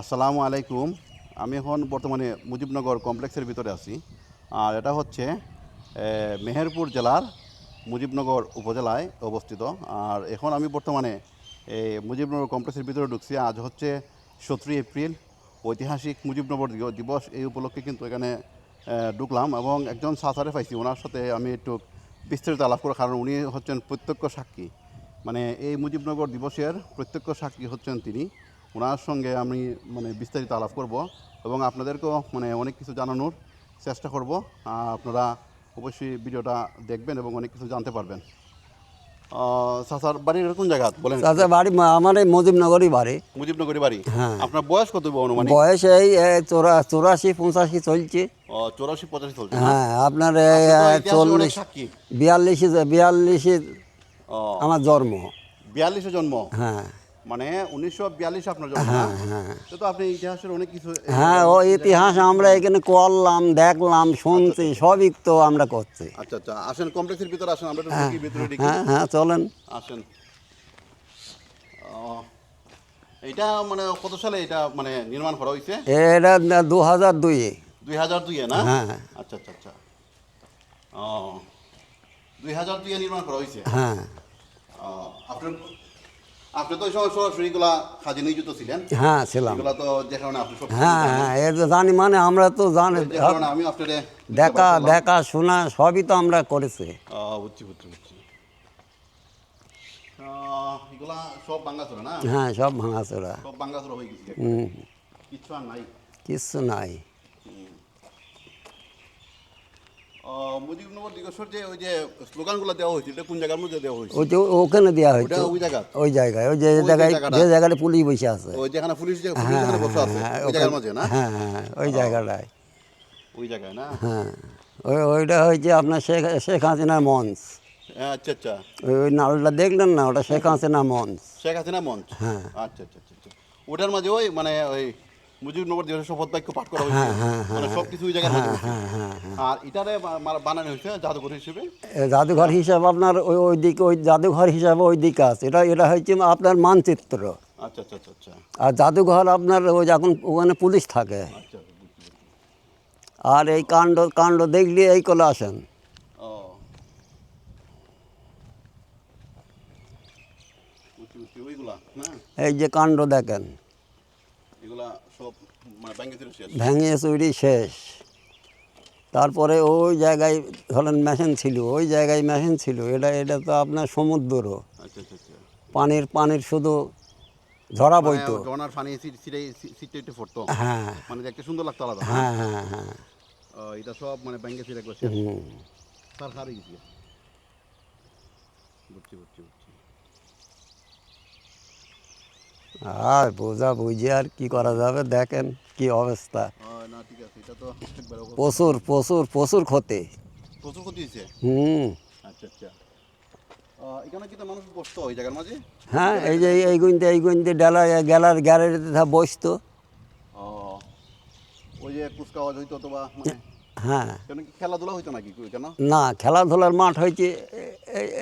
আসসালামু আলাইকুম। আমি এখন বর্তমানে মুজিবনগর কমপ্লেক্সের ভিতরে আছি। আর এটা হচ্ছে মেহেরপুর জেলার মুজিবনগর উপজেলায় অবস্থিত। আর এখন আমি বর্তমানে এই মুজিবনগর কমপ্লেক্সের ভিতরে ঢুকছি। আজ হচ্ছে 17 এপ্রিল, ঐতিহাসিক মুজিবনগর দিবস। এই উপলক্ষে কিন্তু এখানে ঢুকলাম এবং একজন সাসারে পাইছি। ওনার সাথে আমি একটু বিস্তারিত আলাপ করব, কারণ উনি হচ্ছেন প্রত্যক্ষ সাক্ষী। মানে এই মুজিবনগর দিবসের প্রত্যক্ষ সাক্ষী হচ্ছেন তিনি। ওনার সঙ্গে আমি বিস্তারিত আলাপ করব এবং আপনাদেরকেও অনেক কিছু জানানোর চেষ্টা করব। আপনারা অবশ্যই ভিডিওটা দেখবেন এবং অনেক কিছু জানতে পারবেন। চাচার বাড়ি কোন জায়গা বলেন? চাচা বাড়ি আমার এই মুজিবনগরই বাড়ি। মুজিবনগরী বাড়ি। হ্যাঁ। আপনার বয়স কত অনুমানিক? বয়স এই 84-85 চলছে। 84-85 চলছে। হ্যাঁ, আপনার অনেক সাক্ষী। 42 আমার জন্ম। 42-এ জন্ম? হ্যাঁ। মানে 1942 আপনার জন্ম? হ্যাঁ হ্যাঁ তো আপনি ইতিহাসের অনেক কিছু। হ্যাঁ, ও ইতিহাস আমরা এখানে করলাম, দেখলাম, শুনছি, সবই তো আমরা করছি। আচ্ছা আচ্ছা, আসেন কমপ্লেক্সের ভিতরে আসেন, আমরা হ্যাঁ একটু ভিতরে ঢুকি। হ্যাঁ হ্যাঁ, চলেন। আসেন। এটা কত সালে এটা নির্মাণ করা হয়েছে? এটা 2002। 2002-এ না? হ্যাঁ। আচ্ছা আচ্ছা আচ্ছা। 2002-এ নির্মাণ করা হয়েছে। হ্যাঁ। আপনার আপনি তো ওই সময় সরাসরি এগুলা কাজে নিয়োজিত ছিলেন? হ্যাঁ, ছিলাম। এগুলা তো যে কারণে আপনি সব হ্যাঁ হ্যাঁ, এর তো জানি, আমরা তো জানি, যে কারণে আমি আপনাদের দেখা শোনা সবই তো আমরা করেছি। বুঝছি বুঝছি বুঝছি। এগুলা সব ভাঙাচোরা না? হ্যাঁ, সব ভাঙাচোরা। সব ভাঙাচোরা হয়ে গেছে, কিচ্ছু আর নাই। কিচ্ছু নাই। মুজিবনগর দিবসের যে ওই যে স্লোগানগুলো দেওয়া হয়েছে, এটা কোন জায়গার মধ্যে দেওয়া হয়েছে? ওই যে ওখানে দেওয়া হয়েছে, ওই জায়গা, ওই জায়গায়, ওই যে জায়গায় পুলিশ বসে আছে। ওই যেখানে পুলিশ বসে আছে ওই জায়গার মাঝে না? হ্যাঁ হ্যাঁ, ওই জায়গাটায়। ওই জায়গায় না? হ্যাঁ, ওইটা হয়েছে আপনার শেখ হাসিনার মঞ্চ। আচ্ছা আচ্ছা, ওই নালটা দেখলেন না, ওটা শেখ হাসিনা মঞ্চ। শেখ হাসিনা মঞ্চ। হ্যাঁ। আচ্ছা আচ্ছা আচ্ছা। ওটার মাঝে ওই ওই মুজিবনগর দিবসের শপথ বাক্য পাঠ করা হয়েছে। সবকিছু ওই জায়গার মধ্যে। আর এটারে বানানো হয়েছে জাদুঘর হিসেবে। জাদুঘর হিসাবে আপনার ওই দিকে, ওই জাদুঘর হিসাবে ওই দিকে আছে। এটা হচ্ছে আপনার মানচিত্র। আচ্ছা আচ্ছা আচ্ছা আচ্ছা। আর জাদুঘর আপনার ওই যখন ওখানে পুলিশ থাকে। আচ্ছা। আর এই কাণ্ড দেখলে এই করে আসেন। এই যে কাণ্ড দেখেন, এগুলা সব ভেঙে চুরি শেষ। তারপরে ওই জায়গায় ধরেন মেশিন ছিল, ওই জায়গায় মেশিন ছিল। এটা তো আপনার সমুদ্র। আচ্ছা আচ্ছা আচ্ছা। পানির শুধু ঝরা বইতো। জনার পানি ছিটে পড়তো। হ্যাঁ, দেখতে সুন্দর লাগতো আলাদা। হ্যাঁ হ্যাঁ হ্যাঁ। এটা সব ভেঙে ছিঁড়ে একবার স্যার হারিয়ে গেছে। বুঝছি বুঝছি বুঝছি। আর বুঝে আর কি করা যাবে, দেখেন কি অবস্থা। না ঠিক আছে, এটা তো প্রচুর প্রচুর প্রচুর ক্ষতি। প্রচুর ক্ষতি হয়েছে। আচ্ছা আচ্ছা। এখানে কি মানুষ বসতো ওই জায়গার মাঝে? হ্যাঁ, এই যে এই গুনতে গেলার গ্যালারিতে বসতো। ওই যে কুচকাওয়াজ হইতো তো বা হ্যাঁ। কেন কি খেলাধুলা হইতো নাকি কেন? না, খেলাধুলার মাঠ হয়েছে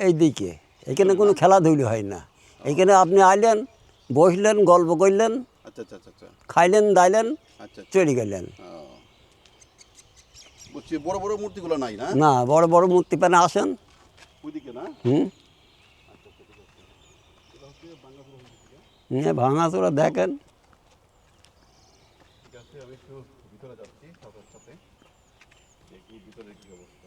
এই দিকে। এখানে কোনো খেলাধুলি হয় না। এখানে আপনি আইলেন, বসলেন, গল্প করলেন। আচ্ছা আচ্ছা আচ্ছা। খাইলেন, দাইলেন, আচ্ছা, চলে গেলেন। বুঝছি। বড় বড় মূর্তিগুলো নাই না? না, বড় বড় মূর্তি পেনে আসেন। ওইদিকে না? ভাঙাচোরা দেখেন। ঠিক আছে, আমি একটু ভিতরে যাচ্ছি সবার সাথে, দেখি ভিতরে কি অবস্থা।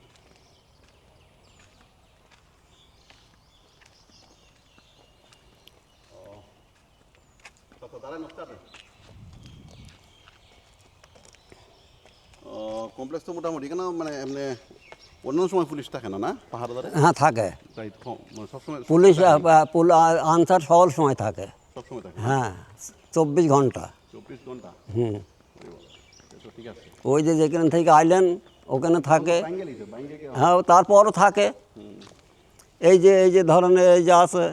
কমপ্লেক্স তো মোটামুটি কেন এমনি অন্য সময় পুলিশ থাকে না? না পাহাড় ধরে? হ্যাঁ, থাকে। তাই সবসময় পুলিশ আনসার সকল সময় থাকে। সবসময় থাকে? হ্যাঁ, 24 ঘন্টা। 24 ঘন্টা? ঠিক আছে। ওই যে যেখান থেকে আইলেন ওখানে থাকে। হ্যাঁ, তারপরও থাকে। এই যে ধরেন এই যে আছে,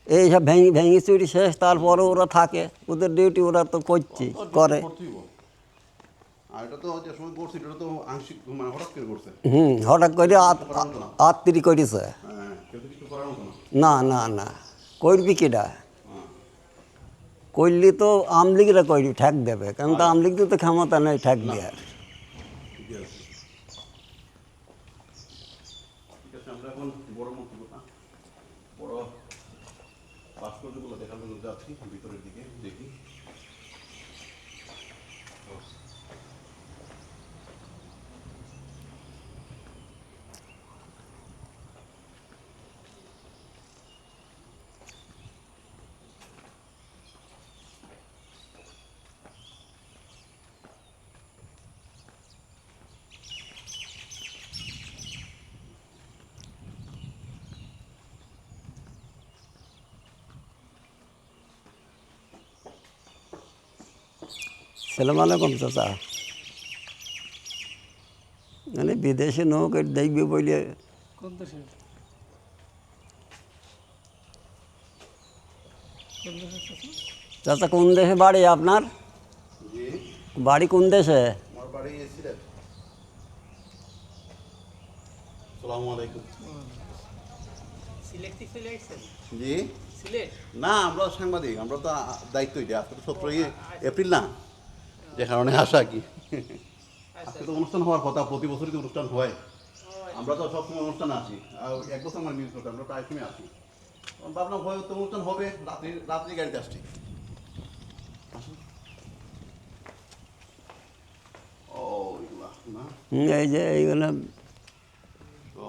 এই সব ভেঙে চুরি শেষ, তারপরে ওরা থাকে। ওদের ডিউটি ওরা তো করে। হঠাৎ করে আত্মীয় করেছে। না না না, করবি কিটা? করলে তো আমলিগরা করি ঠেক দেবে, কারণ তো আমলিগ তো ক্ষমতা নেই ঠেক দেওয়ার। ঠিকই আছে। ঠিক আছে, আমরা এখন বড় মূর্তিগুলো বড় ভাস্কর্যগুলো দেখার জন্য যাচ্ছি ভিতরের দিকে, দেখি। সালাম আলাইকুম চাচা। মানে বিদেশে নৌক দেখবে বলে। কোন দেশের? কোন দেশের চাচা? চাচা কোন দেশে বাড়ি আপনার? জি, বাড়ি কোন দেশে? আমার বাড়ি সিলেট। আসসালামু আলাইকুম। সিলেট থেকে চলে আসছেন? জি, সিলেট? না আমরা সাংবাদিক, আমরা তো দায়িত্ব এটা। আজকে তো 17 এপ্রিল না, যে কারণে আসা কি। আজকে তো অনুষ্ঠান হওয়ার কথা, প্রতি বছরই তো অনুষ্ঠান হয়। আমরা তো সবসময় অনুষ্ঠানে আসি, আর এক বছর আমার মিস করতে আমরা প্রায় সময় আসি। ভাবলাম হয়তো অনুষ্ঠান হবে, রাত্রি গাড়িতে আসছি। আসুন। ও এগুলা না, এই যে এইগুলো তো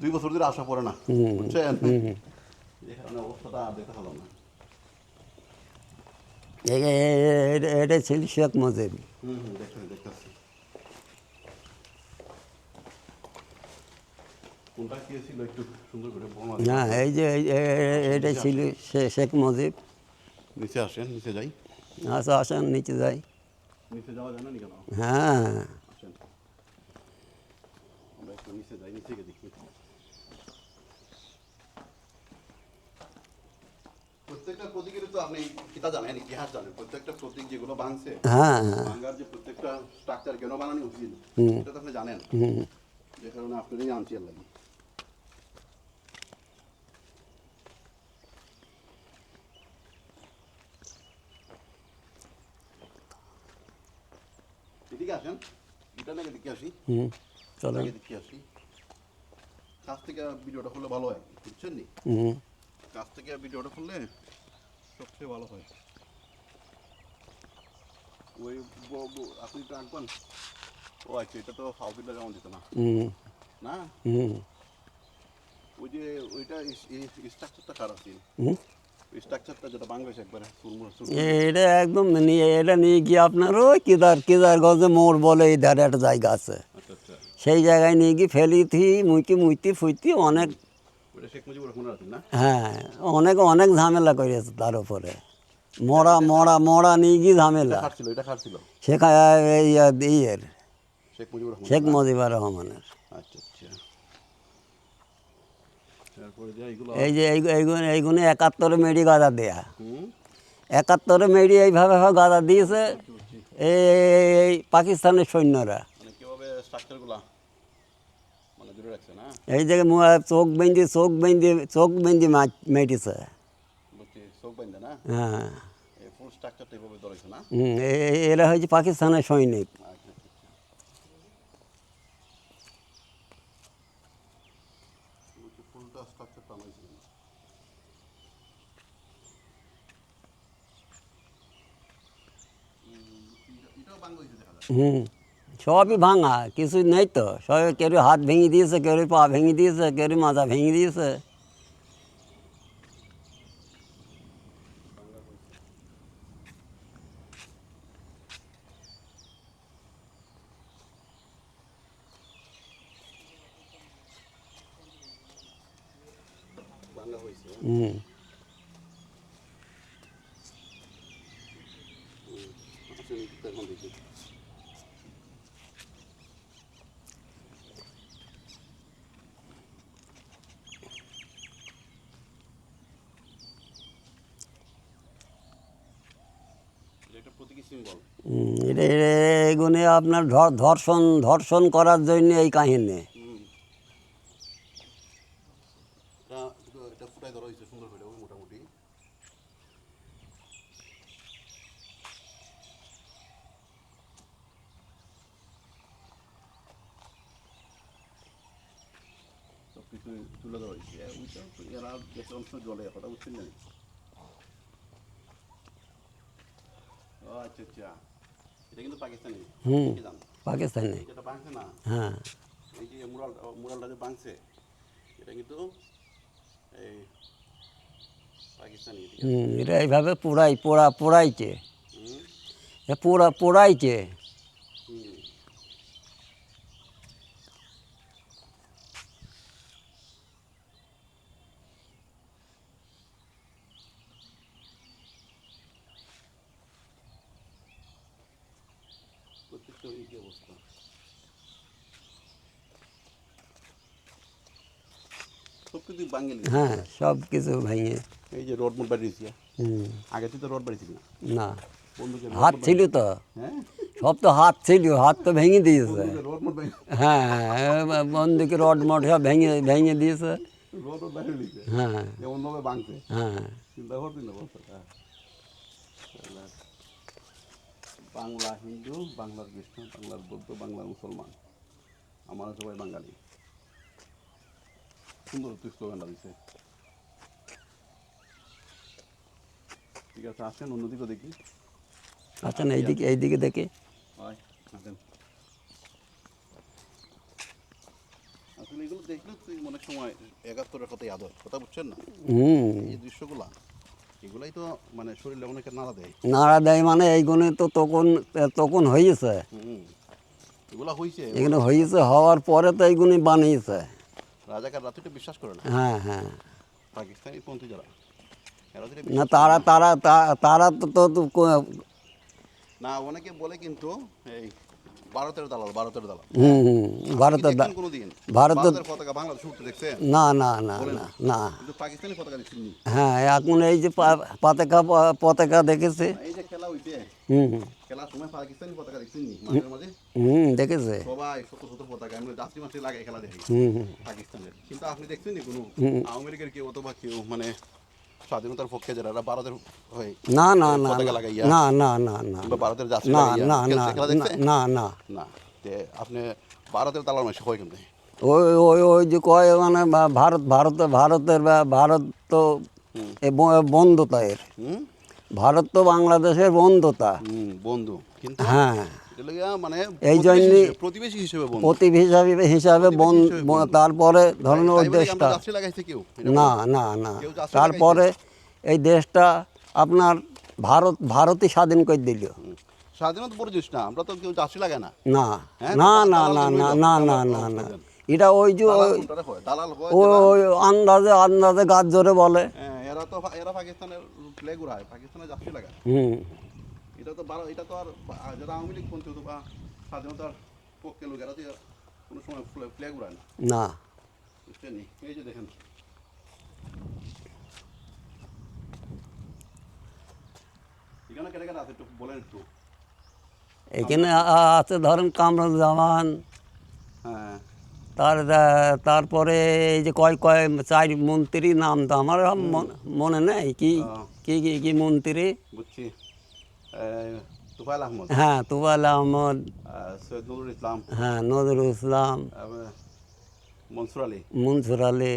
2 বছর ধরে আসা পড়ে না, বুঝছেন, যে কারণে অবস্থাটা আর দেখতে হলো না। এটা ছিল শেখ মুজিব। দেখতেছি কোনটা কি ছিল একটু সুন্দর করে বর্ণনা দিন। হ্যাঁ, এই যে এটা ছিল শেখ মুজিব। নিচে আসেন, নিচে যাই। আচ্ছা আসেন নিচে যাই। নিচে যাওয়া যায় না নি কেন? হ্যাঁ, আসেন, আমরা একটু নিচে যাই, নিচে গিয়ে দেখি। প্রত্যেকটা প্রতীকের তো আপনি কিতা জানেন, ইতিহাস জানেন। প্রত্যেকটা প্রতীক যেগুলো ভাঙছে, হ্যাঁ, ভাঙার যে প্রত্যেকটা স্ট্রাকচার কেন বানানো উচিত এটা তো আপনি জানেন, যে কারণে আপনারই আনছি আর লাগি। এদিকে আসেন, এটা নাকি দেখে আসি, চলেন। দেখে আসি। কাছ থেকে ভিডিওটা করলে ভালো হয়, বুঝছেন নি? কাছ থেকে ভিডিওটা করলে সবচেয়ে ভালো হয়। ওই আপনি তো আঁকবেন। ও আচ্ছা, এটা তো হাউসিটা যেমন দিত না, না ওই যে ওইটা স্ট্রাকচারটা খারাপ ছিল। স্ট্রাকচারটা যেটা বাংলাদেশ একবারে এটা একদম এটা নিয়ে গিয়ে আপনার ওই কেদারগঞ্জে মোড় বলে এই ধারে একটা জায়গা আছে, আচ্ছা আচ্ছা, সেই জায়গায় নিয়ে গিয়ে ফেলিথি মুইতি ফুইতি অনেক। ওইটা শেখ মুজিবুর রহমান আছে না? হ্যাঁ, অনেক ঝামেলা করেছে তার উপরে। মরা নিয়ে গিয়ে ঝামেলা। এটা খাটছিল ইয়ের শেখ মুজিবুর রহমান, শেখ মুজিবুর রহমানের। আচ্ছা আচ্ছা। তারপরে যে এইগুলো এই যে এইগুলো 71 মেডি গাদা দেয়া, হুম 71 মেডি এইভাবে গাদা দিয়েছে এই পাকিস্তানের সৈন্যরা। মানে কিভাবে স্ট্রাকচারগুলো মানে দূরে রাখছে না? এই যে চোখ বেঁধে মেটিছে। বুঝছি, চোখ বাইন্দা না, হ্যাঁ, এই ফুল স্ট্রাকচারটা এভাবে ধরেছে না? এরা হচ্ছে পাকিস্তানের সৈনিক। আচ্ছা আচ্ছা আচ্ছা। বুঝছি, ফুলটা স্ট্রাকচারটা বানাইছে না। এটাও বাংলা হয়েছে দেখা যায়। সবই ভাঙা, কিছু নেই তো। সব কেউ হাত ভেঙে দিয়েছে, কেউ পা ভেঙে দিয়েছে, কেউ মাথা ভেঙে দিয়েছে। বাংলা হয়েছে। হুম, আচ্ছা, এখন দেখি। এটা প্রতীকী সিম্বল। এগুলো আপনার ধর্ষণ করার জন্য এই কাহিনী। এটা ফুটাই ধরা হয়েছে সুন্দর করে, ওই মোটামুটি তুলে ধরা হয়েছে ওইটা তো এরা দেশের অংশ জলে কথা বুঝছেন না ও আচ্ছা আচ্ছা এটা কিন্তু পাকিস্তানি হুম কি জান পাকিস্তানি এটা বাংছে না হ্যাঁ এই যে মুরালটা যে বাংছে এটা কিন্তু এই পাকিস্তানি ঠিক আছে এটা এইভাবে পোড়াইছে হুম এ পোড়াইছে হুম প্রত্যেকটা এই যে অবস্থা সব কিছু বাঙালি হ্যাঁ সব কিছু ভেঙে এই যে রড মোট বাড়িয়েছি হুম, আগে তো রড বাড়িয়েছিল না না বন্ধুকে হাত ছিল তো হ্যাঁ সব তো হাত ছিল হাত তো ভেঙে দিয়েছে বন্ধুকে রড মোট বাড়ি হ্যাঁ হ্যাঁ বন্ধুকে রড মট সব ভেঙে ভেঙে দিয়েছে রড বাড়িয়ে নিয়েছে হ্যাঁ এমনভাবে বাংছে হ্যাঁ চিন্তা করতেন না বলতে বাংলা হিন্দু বাংলার খ্রিস্টান বাংলার বৌদ্ধ বাংলার মুসলমান আমরা সবাই বাঙালি সুন্দর তুই স্লোগানটা দিছে ঠিক আছে আসেন অন্যদিকে দেখি আচ্ছা না এইদিকে দেখে হয় আসেন আসলে এগুলো দেখলে তুই অনেক সময় ৭১-এর কথা ইয়াদ হয় কথা বুঝছেন না হুম এই দৃশ্যগুলা এগুলাই তো মানে শরীরে অনেকে নাড়া দেয় নাড়া দেয় মানে এইগুলো তো তখন হয়েছে হুম এগুলা হয়েছে এগুলো হয়েছে হওয়ার পরে তো এইগুলি বানিয়েছে রাজাকার রাত্রিটা বিশ্বাস করে না হ্যাঁ হ্যাঁ পাকিস্তানি পন্থী যারা এরা যদি না বিশ্বাস করে তারা তো না অনেকে বলে কিন্তু এই ভারতের দালাল হুম হুম ভারতের দেখছেন কোনোদিন ভারতের ভারতের পতাকা বাংলাদেশ উঠতে দেখছেন না না না বলেন না না কিন্তু পাকিস্তানি পতাকা দেখছেন নি? হ্যাঁ এখন এই যে পতাকা দেখেছে এই যে খেলা হইছে হুম হুম, খেলার সময় পাকিস্তানি পতাকা দেখছেন নি মাঝে মাঝে হুম দেখেছে সবাই শত পতাকা আমরা যাত্রী মাসে লাগাই খেলা দেখি হুম হুম পাকিস্তানের কিন্তু আপনি দেখছেন নি কোনো আওয়ামী লীগের কেউ অথবা কেউ মানে স্বাধীনতার পক্ষে যারা ভারতের হয়ে না না না পতাকা না লাগাইয়া না না না না কিংবা ভারতের যাত্রী না লাগাইয়া না না খেলছে, খেলা দেখছে না না না তে আপনি ভারতের দালাল মাসে হয় কেমনে ওই যে কয় মানে ভারতের ভারত তো বন্ধুতা এর হুম ভারত তো বাংলাদেশের বন্ধুতা বন্ধু কিন্তু হ্যাঁ এটা লইয়া মানে এই জন্যই প্রতিবেশী হিসেবে বন্ধু প্রতিবেশী হিসাবে তারপরে ধরেন ওই তাই বলে কি দেশটা আমরা যাত্রী লাগাইছে কেউ এটা না বলেন? না না কেউ যাত্রী তারপরে এই দেশটা আপনার ভারতই স্বাধীন করে দিল স্বাধীনতা পরিচিস না আমরা তো কেউ যাত্রী লাগাই না না হ্যাঁ, না তো না দালাল না তো না হইলো, না না দালাল না তো না বুঝলেন। এটা ওই যে দালাল কোনটারে হয়? দালাল হয় ওই আন্দাজে গাছ জোরে বলে হ্যাঁ, এরা পাকিস্তানের ফ্ল্যাগ উড়ায় পাকিস্তানের যাত্রী লাগায় হুম এটা তো এটা তো আর যারা আওয়ামী লীগ পন্থী হতো বা স্বাধীনতার পক্ষে লোক এরা তো কোনো সময় ফ্ল্যাগ উড়ায় না না বুঝছেন নি? এই যে দেখেন এখানে কেটে কেটে আছে একটু বলেন একটু এখানে আছে ধরেন কামরুজ্জামান হ্যাঁ তারপরে এই যে কয় চার মন্ত্রী নাম তো আমার মনে নেই কি মন্ত্রী বুঝছি তুফাইল আহমদ হ্যাঁ তুফাইল আহমদ সৈয়দ নুরুল ইসলাম হ্যাঁ নজরুল ইসলাম মনসুর আলী মনসুর আলী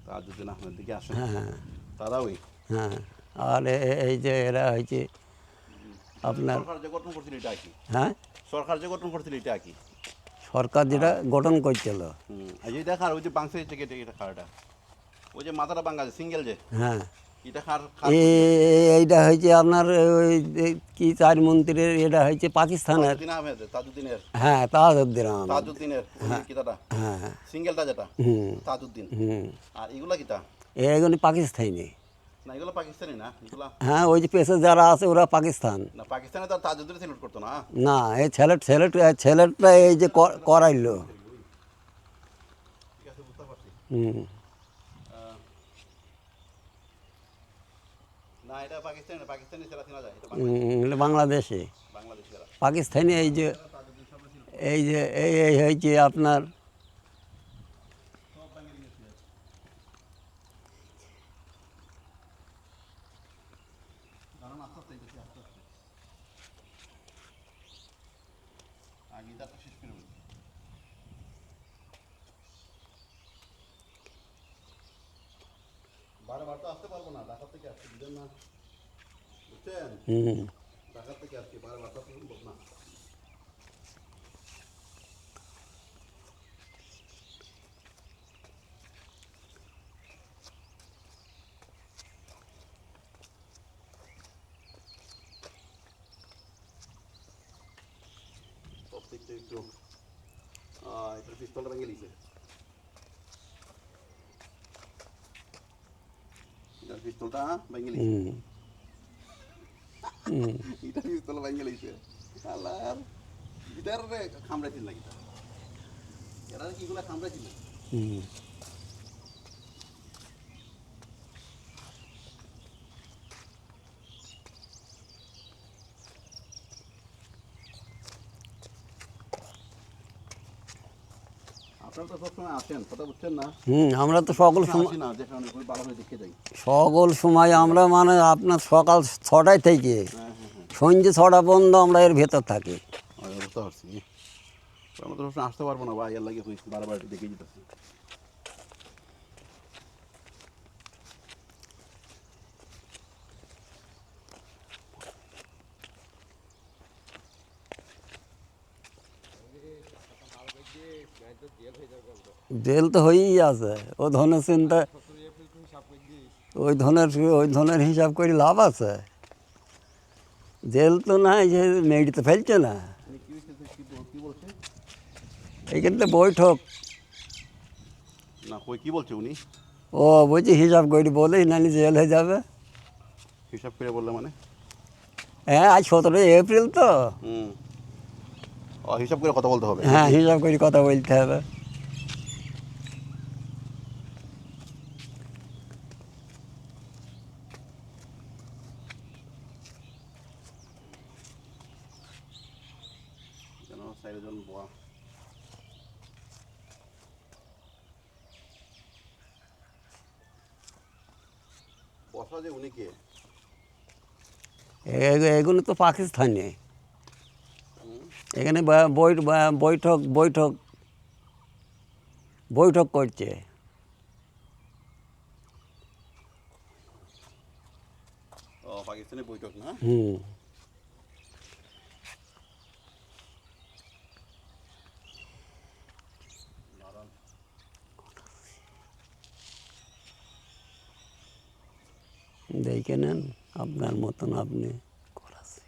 তাজউদ্দিন আহমেদ দিকে আসেন হ্যাঁ তারা ওই হ্যাঁ আর এই যে এরা হয়েছে আপনার সরকার যে গঠন করছিল এটা কি হ্যাঁ সরকার যে গঠন করছিল এটা কি সরকার যেটা গঠন করছিল এই যে দেখার ওই যে বাংসে টিকিট এটা খাওয়াটা ওই যে মাথাটা বাঙ্গা সিঙ্গেল যে হ্যাঁ এটা খার এইটা হয়েছে আপনার ওই কি চার মন্ত্রীর এটা হয়েছে পাকিস্তানের তাজউদ্দিন আহমেদ তাজউদ্দিনের হ্যাঁ তাজউদ্দিন আহমেদ তাজউদ্দিনের কিতাটা হ্যাঁ সিঙ্গেলটা যেটা হুম তাজউদ্দিন হুম আর এগুলা কিতা এগুলি পাকিস্তানি না এগুলো পাকিস্তানি না এগুলা হ্যাঁ ওই যে পেশে যারা আছে ওরা পাকিস্তান না পাকিস্তানে তো তাজউদ্দিন সিলেক্ট করতো না না এই ছেলেটা এই যে করাইলো ঠিক আছে বুঝতে পারছি হুম না এটা পাকিস্তানি না পাকিস্তানি ছেলে চেনা যায় এটা এটা বাংলাদেশে বাংলাদেশিরা পাকিস্তানি এই যে এই হয়েছে আপনার আগে এটা শেষ করে বলি বারবার তো আসতে পারবো না, ঢাকা থেকে আসছি, বুঝলেন না? বুঝছেন? হুম ঢাকা থেকে আসছি, বারবার তো আসতে সম্ভব না। প্রত্যেকটা একটু এটার পিস্তলটা ভেঙে দিছে। এটার পিস্তলটা ভেঙে দিছে। হুম হুম এটার পিস্তল ভেঙে দিছে। আল্লাহর গিটারে খামড়াইছিল না গিটার। এরা কি এগুলা খামড়াইছিল? হুম আপনারা তো সবসময় আসেন, কথা বুঝছেন না? আমরা তো সকল সময় আসি না, যে কারণে খুবই ভালো হয়ে দেখে যাই। সকল সময় আমরা মানে আপনার সকাল 6টায় থেকে হ্যাঁ হ্যাঁ হ্যাঁ, সন্ধ্যে 6টা পর্যন্ত আমরা এর ভেতর থাকি। আমি বুঝতে পারছি। আমরা তো সবসময় আসতে পারবো না ভাই, এর লাগে হয়েছি, বারবার একটু দেখে যেতেছি। জেল তো হয়েই আছে, ও ধনের চিন্তা, ওই ধনের হিসাব করে লাভ আছে। জেল তো নাই, যে মেয়েটি ফেলছে না, উনি কি হয়েছে, কি বলছে? এইখান থেকে বৈঠক। না কই কি বলছে উনি? ও বলছি হিসাব করি বলেই নানি জেল হয়ে যাবে। হিসাব করে বললে মানে? হ্যাঁ আজ 17 এপ্রিল তো। হুম, ও হিসাব করে কথা বলতে হবে হ্যাঁ নাকি? হিসাব করে কথা বলতে হবে। যেন 4 জন বয়া। বসা যে উনি কে? এগুলো তো পাকিস্তানি, হুম, এখানে বৈঠক বৈঠক বৈঠক করছে। ও পাকিস্তানি বৈঠক না? হুম দাঁড়ান। দেখে নেন আপনার মতন আপনি করাচ্ছি।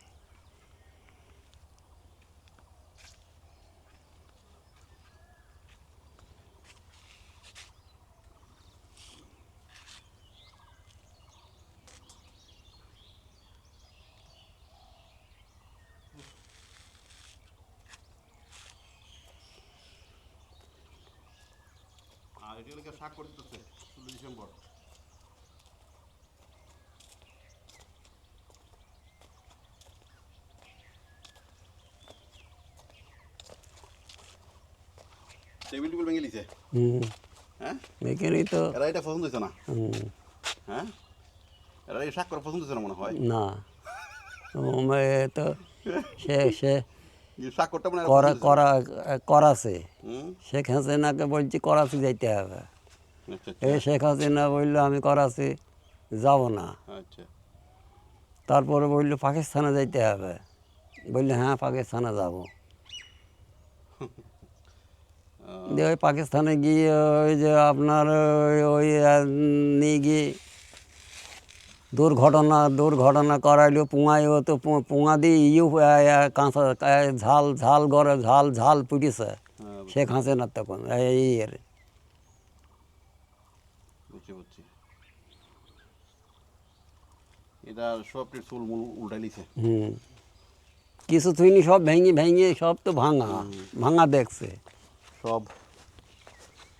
আর এটা লেখা শাক করতেছে 16 ডিসেম্বর। টেবিল টেবিল ভেঙে লিছে। হুম হ্যাঁ, এখানেই তো। এরা এটা পছন্দ হয়েছে না? হুম হ্যাঁ, এরা এই শাক করা পছন্দ হয়েছে না মনে হয়। না তো সে সে এই শাক করতে মানে এরা করা পছন্দ হয়েছে না। করা করাছে। হুম, শেখ হাসিনাকে বলছি করাচি যাইতে হবে। আচ্ছা এই আচ্ছা শেখ হাসিনা বললো আমি করাচি যাব না। আচ্ছা। তারপরে বললো পাকিস্তানে যাইতে হবে, বললো হ্যাঁ পাকিস্তানে যাব। দিয়ে ওই পাকিস্তানে গিয়ে ওই যে আপনার ওই নিয়ে গিয়ে দুর্ঘটনা করাইলো পুঙাইও তো পুঙা দিয়ে কাঁচা ঝাল ঝাল গড়ে ঝাল ঝাল পুড়িছে হ্যাঁ, শেখ হাসিনার তখন এই বুঝছি বুঝছি। এটা সব চুল মুল উল্টাই লিছে। হুম কিছু থুইনি সব ভেঙে ভেঙে সব তো ভাঙা ভাঙা দেখছে। সব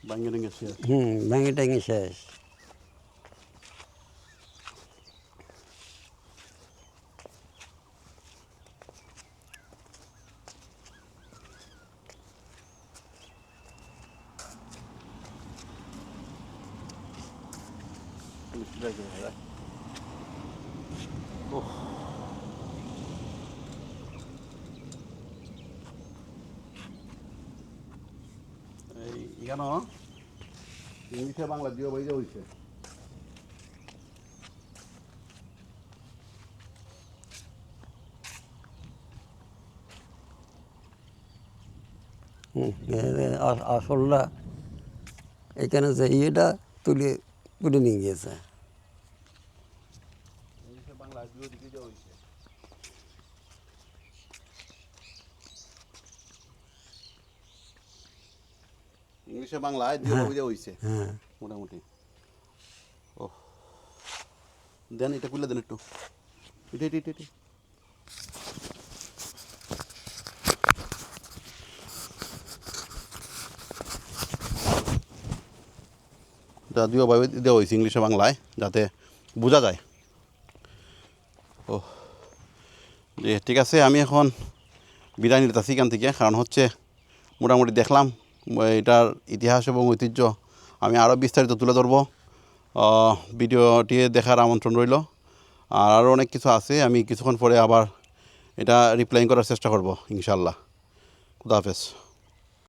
ভাঙে ভেঙে শেষ। ভেঙে টেঙে শেষ। ওহ, এই কেন ইংলিশে বাংলা দিয়ে বই হয়েছে। আসলটা এখানে যে ইয়েটা তুলে তুলে নিয়ে গিয়েছে। ইংলিশে বাংলায় দুই হয়েছে হ্যাঁ, মোটামুটি। ও দেন এটা খুলে দেন একটু, এটা এটা এটা এটা। এটা দুইভাবে দেওয়া হয়েছে ইংলিশে বাংলায় যাতে বোঝা যায়। ও যে ঠিক আছে, আমি এখন বিদায় নিতেছি এখান থেকে, কারণ হচ্ছে মোটামুটি দেখলাম এটার ইতিহাস এবং ঐতিহ্য আমি আরও বিস্তারিত তুলে ধরবো। ভিডিওটি দেখার আমন্ত্রণ রইল। আর আরও অনেক কিছু আছে, আমি কিছুক্ষণ পরে আবার এটা রিপ্লাই করার চেষ্টা করব ইনশাল্লাহ। খুদা হাফেজ।